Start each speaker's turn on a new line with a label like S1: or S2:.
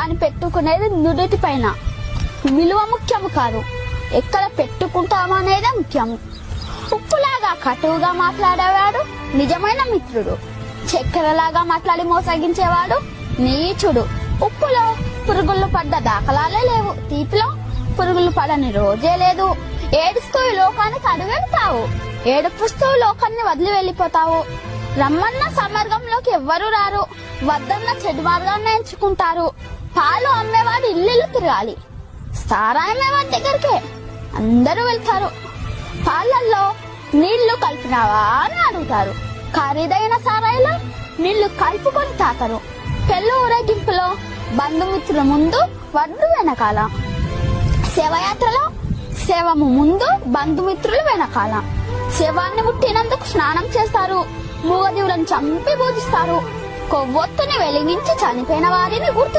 S1: కానీ పెట్టుకునేది నుదుటి పైన. విలువ ముఖ్యము కాదు, ఎక్కడ పెట్టుకుంటామనేదే ముఖ్యము. ఉప్పులాగా కటువుగా మాట్లాడేవాడు నిజమైన మిత్రుడు. చక్కెరలాగా మాట్లాడి మోసగించేవాడు నీచుడు. ఉప్పులో పురుగులు పడ్డ దాఖలాలే లేవు, తీపిలో పురుగులు పడని రోజే లేదు. ఏడుస్తూ ఈ లోకానికి అడుగెడతావు, ఏడుపుస్తూ లోకాన్ని వదిలి వెళ్ళిపోతావు. రమ్మన్న సమార్గంలోకి ఎవ్వరూ రారు, వద్దన్న చెడు మార్గాన్ని ఎంచుకుంటారు. పాలు అమ్మేవాడు ఇల్లు తిరగాలి, సారాయి అమ్మేవాడి దగ్గరికి అందరూ వెళ్తారు. పాలల్లో నీళ్లు కలిపినావా అని అడుగుతారు, ఖరీదైన సారాయిలో నీళ్లు కలుపుకొని తాకరు. పెళ్లి ఊరేగింపులో బంధుమిత్రుల ముందు, వడ్డు వెనకాల. శవయాత్రలో శవము ముందు, బంధుమిత్రులు వెనకాల. శవాన్ని ముట్టినందుకు స్నానం చేస్తారు, మూగజీవులను చంపి పూజిస్తారు. కొవ్వొత్తుని వెలిగించి చనిపోయిన వారిని గుర్తు